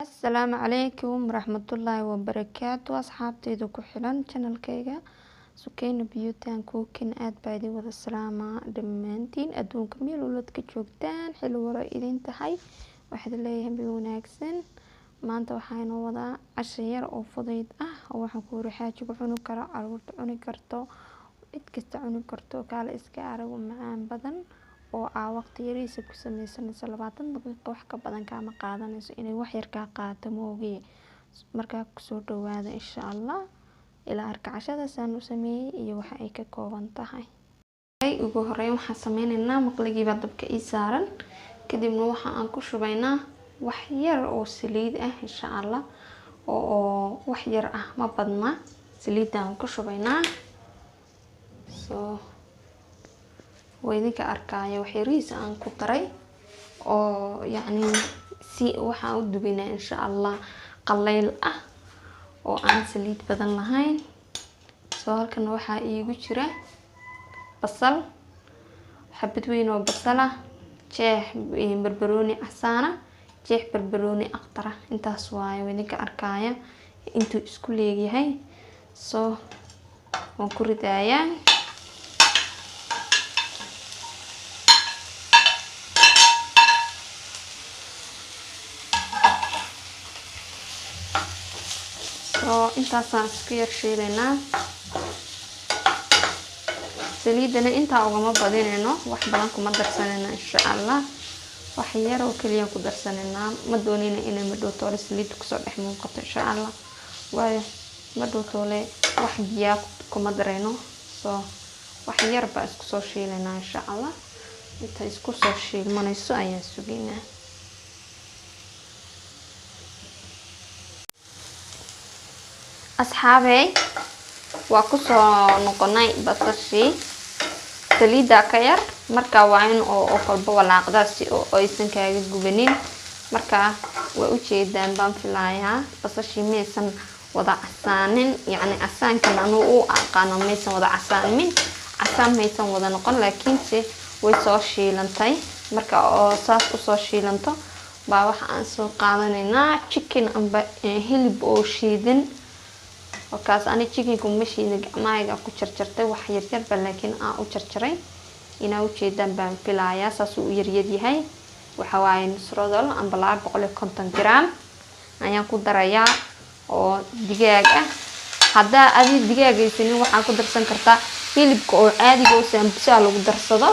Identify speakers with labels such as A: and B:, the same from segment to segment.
A: السلام عليكم ورحمة الله وبركاته أصحابتي ku xiran channelkayga Sukeyna Beauty and Cooking aad baa idin wada salaama dhammaantiin adduunka meel walba ka joogtaan xilli wara idin tahay waxaad leeyahay bi wanaagsan maanta waxaan wadaa casho yar oo fudayd ah oo waxaan ku raaxaaji ku cuni karo carruurta cuni karto cid kasta cuni karto kala iska arago macaan badan oo waqti yariisa ku sameysanayso 20 daqiiqo wax ka badan kama qaadanayso inay wax yar ka qaato moogi markaa ku soo dhawaada insha Allah ila arka cashada saan u sameeyay iyo waxa ay ka kooban tahay ugu horeyn waxaan sameynaynaa maqligiiba dabka ii saaran kadibna waxa aan ku shubaynaa wax yar oo saliid ah insha Allah oo wax yar ah ma badna saliidaan ku shubaynaa وإذا أركايا وحريص عن كتري أو يعني وحا ودبنا إن شاء الله قليل وعن سليد بدن لهين سؤال كان وحا إيجو جرا بصل حبة وينو بصلة جيح بربروني أحسانة جيح بربروني أقطرة انتا سواي وإذا أركايا انتو اسكوليجي هاي ونكوري دايا intaasaan isku yar shiilaynaa saliidana intaa ugama badinayno wax badan kuma darsanayno insha Allah wax yar oo kaliya ku darsanayna ma doonina inay madhow toole saliid ku soo dhex muuqato insha Allah waayo madhow toole wax biyo kuma darayno wax yar ba isku soo shiilaynaa insha Allah inta isku soo shiilmanayso ayaan sugaynaa أصحابي وكسو نقناي بصشي سليدا كير مركا وعين أو قلب ولا قداسي أو إيسن كاجد جبنين مركا وأوجيدان بام في لايها بصشي ميسن وضع عسانين يعني عسان كانوا أو قانون ميسن وضع عسان من عسان ميسن وضع نقن لكن سي ويسوشي لنتاي مركا أو صاص وصوشي لنتو باوح أنسو قادنينا chicken أم هيلب أو شيدن وكاس أنا chicken كمشي نجمعي أكو شرشرتي وحير يربى لكن أو شرشري إنا وشيدان بان فيلايا ساسو يريدي هاي وحواي نصرودل أم بلعب بقول 50 جرام أنا كود دريا أو دقيقة هذا أدي دقيقة يسني وحنا كود درسن كرتا هيلب كو عادي كو سامبسالو كود درسده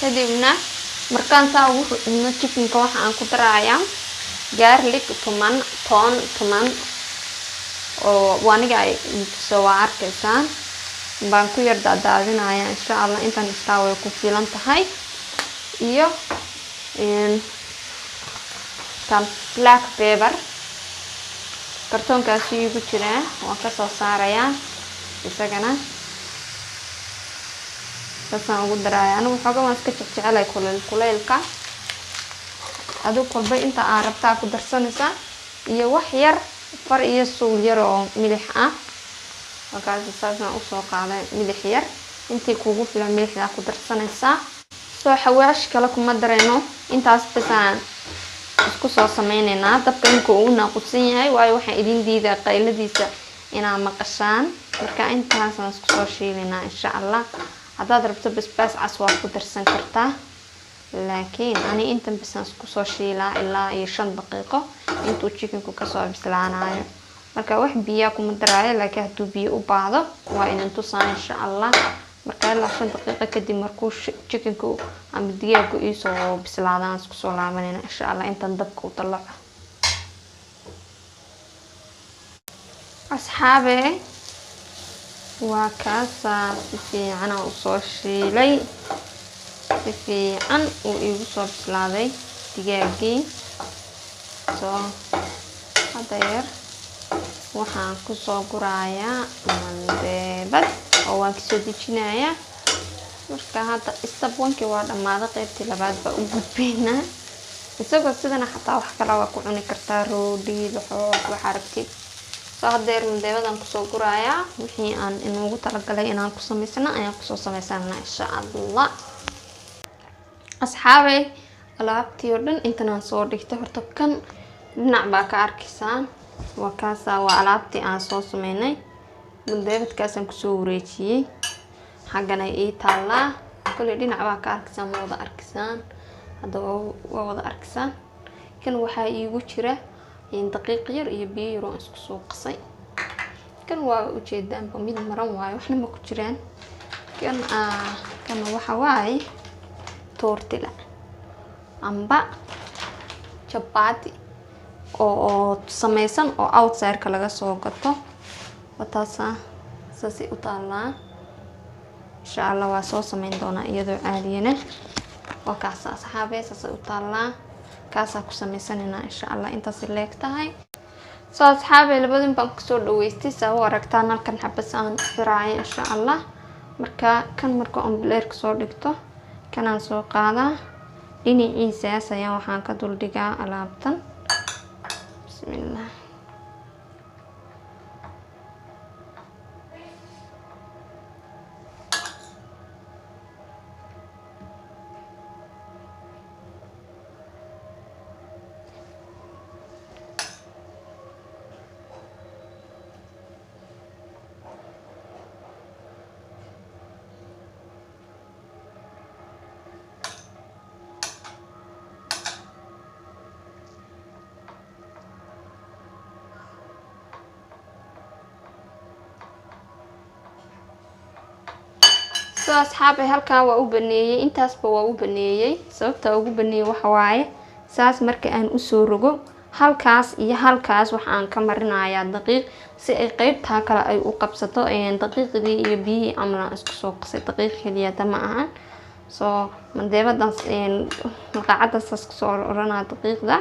A: kadibna markaan saa ugu xidhno chickenka waxa aan ku darayaa garlic toman oo waniga ay soo arkaysaan baan ku yar daadinayaa insha Allah intaan istaa way ku filan tahay iyo black pepper kartoonkaasi ugu jira waan ka soo saarayaa isagana بسان ugu daraaya anigu xogaa waan iska jecelahay kuleylka adu kolba inta aan rabtaa ku darsanaysa iyo wax yar far iyo suul yar oo milix ah wakaas saasna u soo qaaday milix yar intii kuugu filan milixda ku darsanaysa soo xawaash kala kuma dareyno intaas basaan isku soo sameeynaa dabka inuu uu naqudsan yahay waayo waxa idin diiday qayladiisa inaa maqashaan marka intaas aan isku soo shiilinaa insha Allah هذا ربطه بس عصوات كدرسن كرتا لكن أنا أنت بس نسكسو شيلا إلا 10 دقيقة أنتو تشيكن كوكسو بسلانايا مركا واحد بياكم مدرايا لكن هدو بيو بعضه وإن أنتو صان إن شاء الله مركا إلا 10 دقيقة كدي مركوش تشيكن كو عم بدياكو إيسو بسلانا نسكسو لعملنا إن شاء الله أنت ندبكو وطلع أصحابي وكاسا في عنا وصوشي لي في عن ويوصل بسلادي دقيقي هذا ير وحان كسو قرايا من ديبت أو كسو ديجنايا marka hadda step 1 waa dhamaada qaybtii labaad ba u gudbeyna isagoo sidana xataa wax kale waa ku cuni kartaa roodhi xoog waxa rabtid soo hadeer mandeebadan kusoo gurayaa wixii aan inoogu talagalay inaan ku samaysana ayaan kusoo samaysanaa insha Allah asxaabay alaabtii oo dhan intaan soo dhigtay horta kan dhinac baa ka arkaysaan waa kaasa waa alaabtii aan soo sameynay mandeebadkaasaan kusoo wareejiyay xagana ii taalaa kulli dhinac baa ka arkaysaan wada arkaysaan hadda waa wada arkaysaan kan waxaa iigu jira daqiiq yar iyo biyo yar oo isku soo qasay kan waa ujeedaan mid maran waayo waxna ma ku jiraan kan waxa waaye tortilla amba chapati oo samaysan oo outside-ka laga soo gato wataasa saasi u taalaa insha Allah waa soo sameyn doonaa iyadoo caadiyana waa kaas asxaabay saasi u taalaa kaasa ku samaysanina insha Allah intaas leegtahay soo asxaabay labadin baan ku soo dhaweystay soo aragtaan halkan xabasaan firaay insha Allah marka on bleer soo dhigto kanaan soo qaadaa dhinaciisa ayaan waxaan ka dul dhigaa alaabtan bismillah asxaabay halka waa u baneeyay intaasba waa u baneeyay sababta ugu baneeyay waxa waaye saas marka aan u soo rogo halkaas iyo halkaas waxaan ka marinayaa daqiiq si ay qaybta kale ay u qabsato daqiiqdii iyo biyihii amna isku soo qasay daqiiq kaliya ma ahan soo mandeebadaas maqaacadaas isku soo oranaa daqiiqda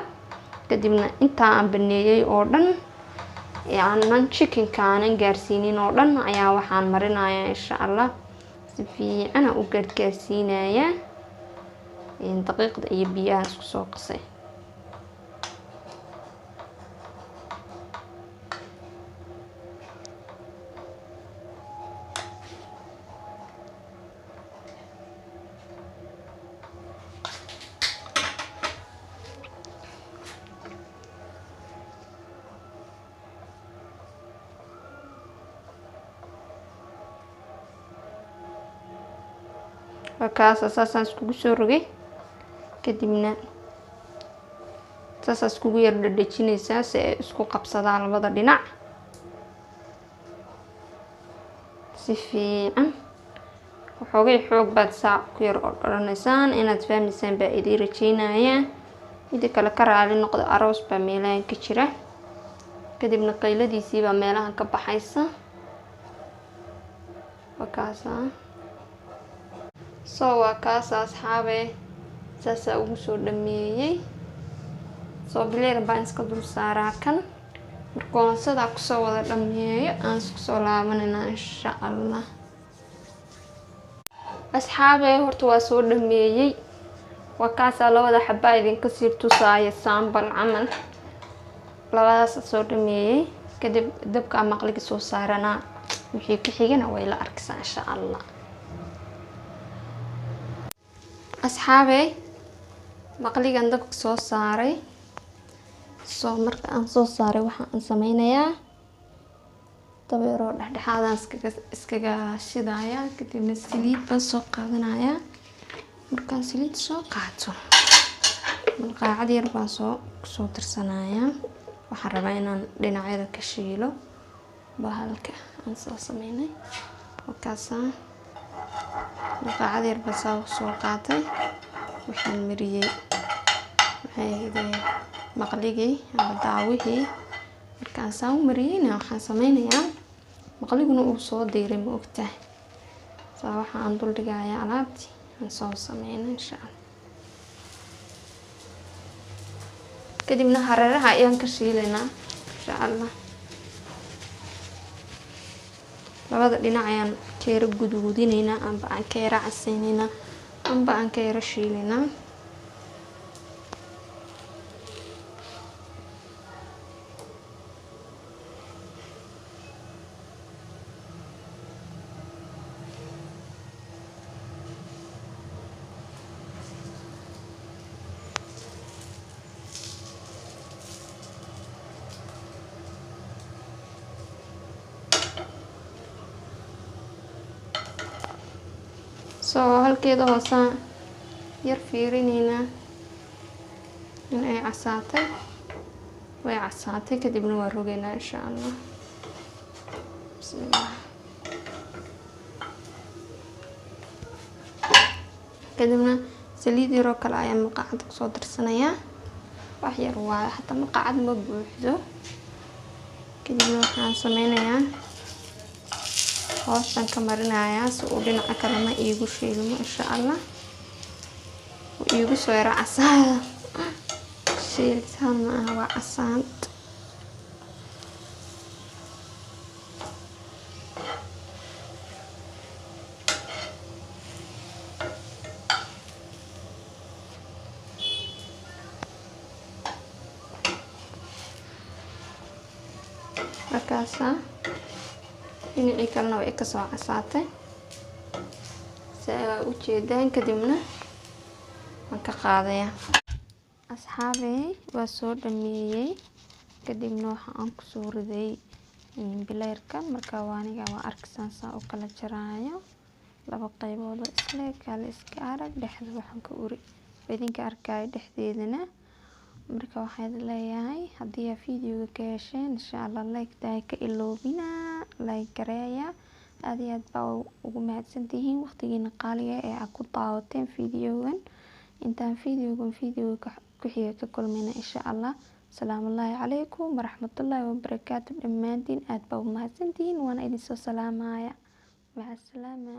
A: kadibna inta aan baneeyay oo dhan yaanan chicken kaanan gaarsiinin oo dhan ayaa waxaan marinayaa insha Allah في أنا أقدر كاسينايا دقيقة يبيها سوق قصي kaas asaasan iskugu soo rogay kadibna saas iskugu yar dhadhajinaysaa si ay isku qabsadaan labada dhinac si fiican waxoogay xoog baad saac ku yar odhanaysaan inaad fahmaysaan baa idin rajaynaya mid kale ka raali noqdo aroos baa meelaha ka jira kadibna qayladiisii baa meelaha ka baxaysa wakaasa soo waa kaas asxaabay saasa ugu soo dhameeyay soo bileer baan iska dul saaraa kan markaan sida ku soo wada dhameeyo aan isku soo laabanayna insha Allah asxaabay horta waa soo dhameeyay waa kaas labada xabaa idin ka sii tusaaya saambal camal labadaas soo dhameeyay kadib dabka maqliga soo saarana wixii ka xigana way la arkaysaa insha Allah asxaabay maqligan dabka soo saaray soo marka aan soo saaray waxa aan sameynayaa tabeero dhexdhexaadaan iskaga shidaaya kadibna saliid baan soo qaadanayaa markaan saliid soo qaato malqaacad yar baan soo tirsanayaa waxaan rabaa inaan dhinacyada ka shiilo bahalka aan soo sameynay wakaasaan malqaacad yar baan soo qaatay waxaan mariyay maqligii ama daawihii markaan soo mariyayna waxaan sameynayaa maqliguna uu soo diiray ma ogtahay saa waxaan dul dhigayaa alaabtii aan soo sameynay insha Allah kadibna hareeraha ayaan ka shiilaynaa insha Allah labada dhinac ayaan keero gududinaynaa amba aan keero casaynaynaa amba aan keero shiilaynaa soo halkeeda hoosaan yar fiirinayna in ay casaatay way casaatay kadibna waa rogaynaa insha Allah. Bismillah. kadibna saliid yar oo kale ayaan maqaacada kusoo darsanayaa wax yar waa hata maqaacad ma buuxdo. kadibna waxaan sameynayaa hoostan ka marinayaa si uu dhinaca kalena iigu shiilmo insha Allah oo iigu soo yara casaado shiilitaan ma aha waa casaant. markaasa dhinacii kalena way ka soo casaatay saa u jeedaan. kadibna waan ka qaadayaa. asxaabey waa soo dhameeyay kadibna waxa aan ku soo riday bileerka. marka waaniga waa arkisan saa u kala jaraayo laba qaybood oo isla kala iska arag dhexda waxaan ka uri idinka arkay dhexdeedana. marka waxaan leeyahay haddii aad fiidiyoga ka hesheen insha Allah like taa ka iloobina like gareeya. aad iyo aad baa ugu mahadsantihiin waqtigiina qaaliga ee aad ku daawateen fiidiyogan. intaan fiidiyoga ku xiga ka kulmayna insha Allah. salaamu calaykum waraxmatullaahi wabarakaatuh. dhammaantiin aad baa u mahadsantihiin waana idin soo salaamaya. maca salaama.